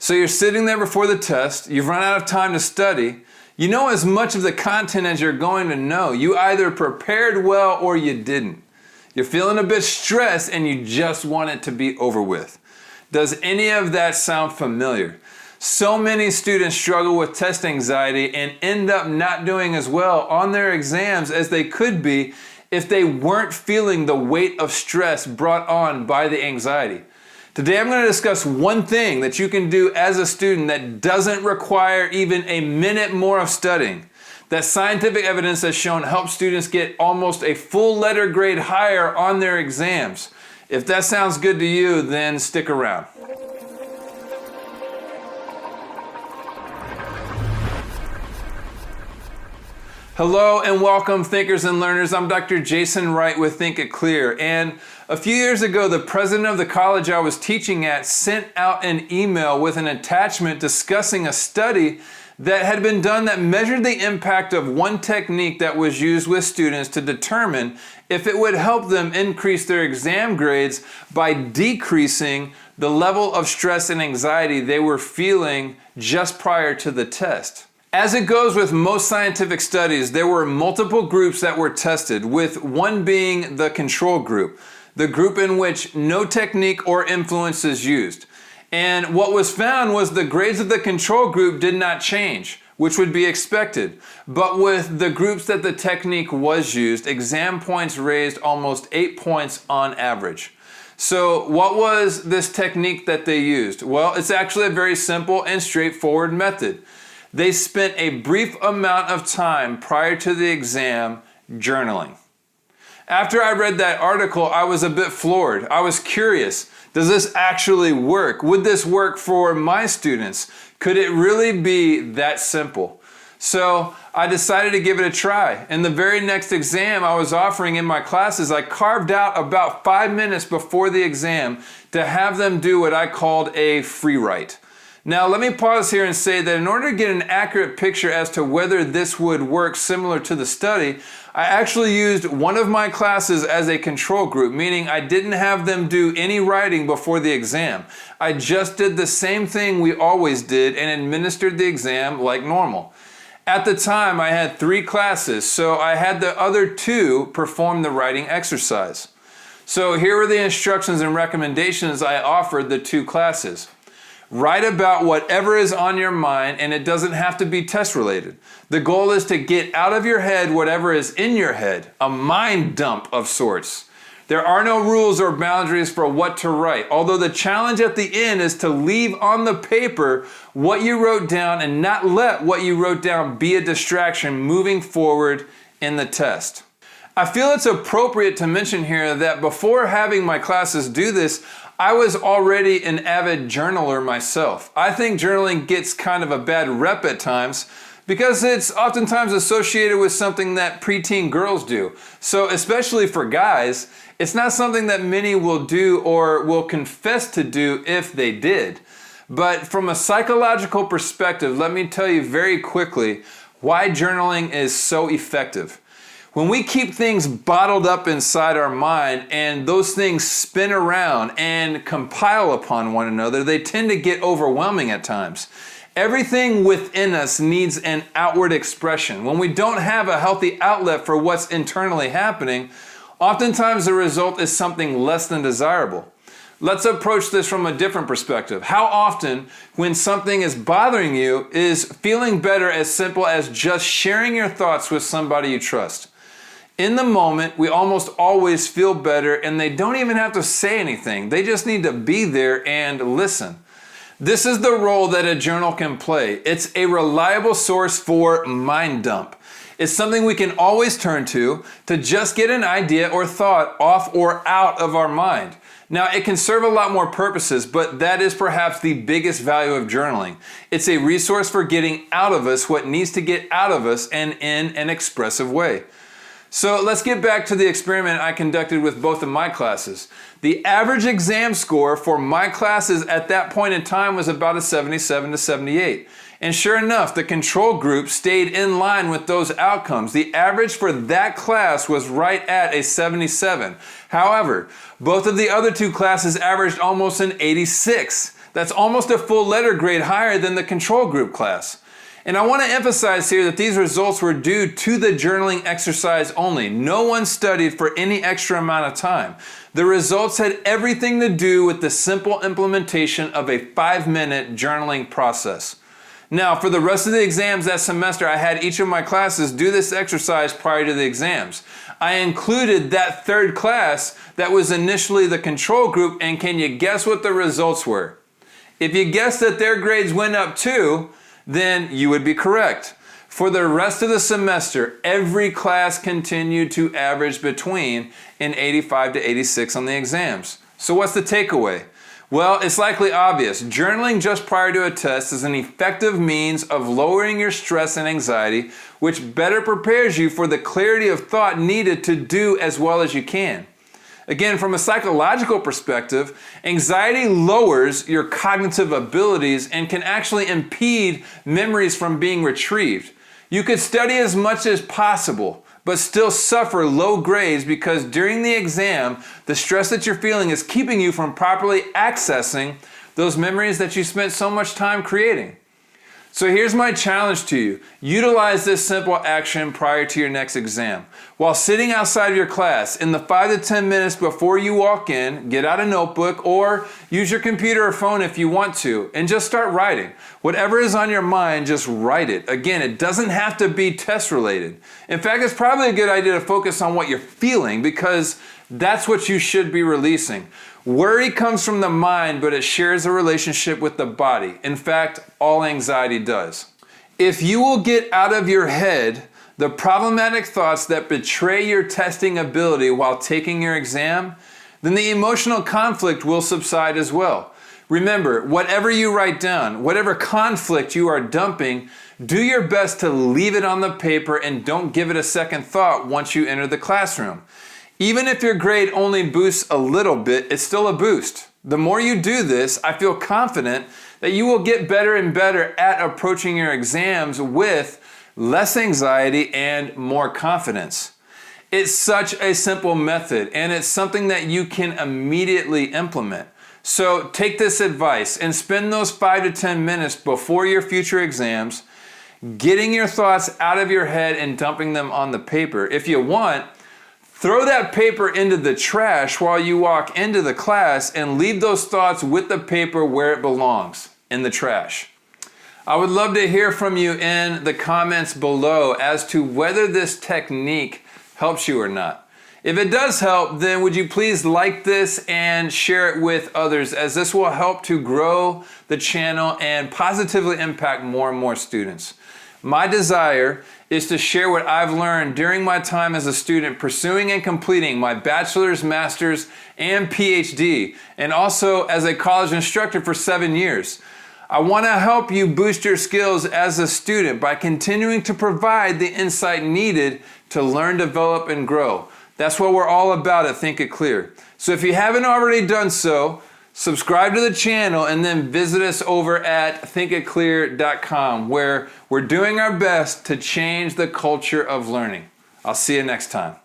So you're sitting there before the test, you've run out of time to study, you know as much of the content as you're going to know. You either prepared well or you didn't. You're feeling a bit stressed and you just want it to be over with. Does any of that sound familiar? So many students struggle with test anxiety and end up not doing as well on their exams as they could be if they weren't feeling the weight of stress brought on by the anxiety. Today I'm going to discuss one thing that you can do as a student that doesn't require even a minute more of studying, that scientific evidence has shown helps students get almost a full letter grade higher on their exams. If that sounds good to you, then stick around. Hello and welcome, thinkers and learners. I'm Dr. Jason Wright with Think It Clear. And a few years ago, the president of the college I was teaching at sent out an email with an attachment discussing a study that had been done that measured the impact of one technique that was used with students to determine if it would help them increase their exam grades by decreasing the level of stress and anxiety they were feeling just prior to the test. As it goes with most scientific studies, there were multiple groups that were tested, with one being the control group, the group in which no technique or influence is used. And what was found was the grades of the control group did not change, which would be expected. But with the groups that the technique was used, exam points raised almost 8 points on average. So what was this technique that they used? Well, it's actually a very simple and straightforward method. They spent a brief amount of time prior to the exam journaling. After I read that article, I was a bit floored. I was curious, does this actually work? Would this work for my students? Could it really be that simple? So I decided to give it a try. In the very next exam I was offering in my classes, I carved out about 5 minutes before the exam to have them do what I called a free write. Now let me pause here and say that in order to get an accurate picture as to whether this would work similar to the study, I actually used one of my classes as a control group, meaning I didn't have them do any writing before the exam. I just did the same thing we always did and administered the exam like normal. At the time I had 3 classes, so I had the other 2 perform the writing exercise. So here were the instructions and recommendations I offered the 2 classes. Write about whatever is on your mind, and it doesn't have to be test related. The goal is to get out of your head whatever is in your head, a mind dump of sorts. There are no rules or boundaries for what to write, although the challenge at the end is to leave on the paper what you wrote down and not let what you wrote down be a distraction moving forward in the test. I feel it's appropriate to mention here that before having my classes do this, I was already an avid journaler myself. I think journaling gets kind of a bad rep at times because it's oftentimes associated with something that preteen girls do. So especially for guys, it's not something that many will do or will confess to do if they did. But from a psychological perspective, let me tell you very quickly why journaling is so effective. When we keep things bottled up inside our mind and those things spin around and compile upon one another, they tend to get overwhelming at times. Everything within us needs an outward expression. When we don't have a healthy outlet for what's internally happening, oftentimes the result is something less than desirable. Let's approach this from a different perspective. How often, when something is bothering you, is feeling better as simple as just sharing your thoughts with somebody you trust? In the moment, we almost always feel better, and they don't even have to say anything. They just need to be there and listen. This is the role that a journal can play. It's a reliable source for mind dump. It's something we can always turn to just get an idea or thought off or out of our mind. Now, it can serve a lot more purposes, but that is perhaps the biggest value of journaling. It's a resource for getting out of us what needs to get out of us, and in an expressive way. So let's get back to the experiment I conducted with both of my classes. The average exam score for my classes at that point in time was about a 77 to 78. And sure enough, the control group stayed in line with those outcomes. The average for that class was right at a 77. However, both of the other 2 classes averaged almost an 86. That's almost a full letter grade higher than the control group class. And I want to emphasize here that these results were due to the journaling exercise only. No one studied for any extra amount of time. The results had everything to do with the simple implementation of a 5-minute journaling process. Now, for the rest of the exams that semester, I had each of my classes do this exercise prior to the exams. I included that third class that was initially the control group, and can you guess what the results were? If you guessed that their grades went up too, then you would be correct. For the rest of the semester, every class continued to average between an 85 to 86 on the exams. So what's the takeaway? Well, it's likely obvious. Journaling just prior to a test is an effective means of lowering your stress and anxiety, which better prepares you for the clarity of thought needed to do as well as you can. Again, from a psychological perspective, anxiety lowers your cognitive abilities and can actually impede memories from being retrieved. You could study as much as possible, but still suffer low grades because during the exam, the stress that you're feeling is keeping you from properly accessing those memories that you spent so much time creating. So here's my challenge to you. Utilize this simple action prior to your next exam. While sitting outside of your class, in the 5 to 10 minutes before you walk in, get out a notebook or use your computer or phone if you want to, and just start writing. Whatever is on your mind, just write it. Again, it doesn't have to be test related. In fact, it's probably a good idea to focus on what you're feeling because that's what you should be releasing. Worry comes from the mind, but it shares a relationship with the body. In fact, all anxiety does. If you will get out of your head the problematic thoughts that betray your testing ability while taking your exam, then the emotional conflict will subside as well. Remember, whatever you write down, whatever conflict you are dumping, do your best to leave it on the paper and don't give it a second thought once you enter the classroom. Even if your grade only boosts a little bit, it's still a boost. The more you do this, I feel confident that you will get better and better at approaching your exams with less anxiety and more confidence. It's such a simple method, and it's something that you can immediately implement. So take this advice and spend those 5 to 10 minutes before your future exams getting your thoughts out of your head and dumping them on the paper. If you want, throw that paper into the trash while you walk into the class and leave those thoughts with the paper where it belongs, in the trash. I would love to hear from you in the comments below as to whether this technique helps you or not. If it does help, then would you please like this and share it with others, as this will help to grow the channel and positively impact more and more students. My desire is to share what I've learned during my time as a student pursuing and completing my bachelor's, master's, and PhD, and also as a college instructor for 7 years. I want to help you boost your skills as a student by continuing to provide the insight needed to learn, develop, and grow. That's what we're all about at Think It Clear. So if you haven't already done so, subscribe to the channel and then visit us over at thinkitclear.com, where we're doing our best to change the culture of learning. I'll see you next time.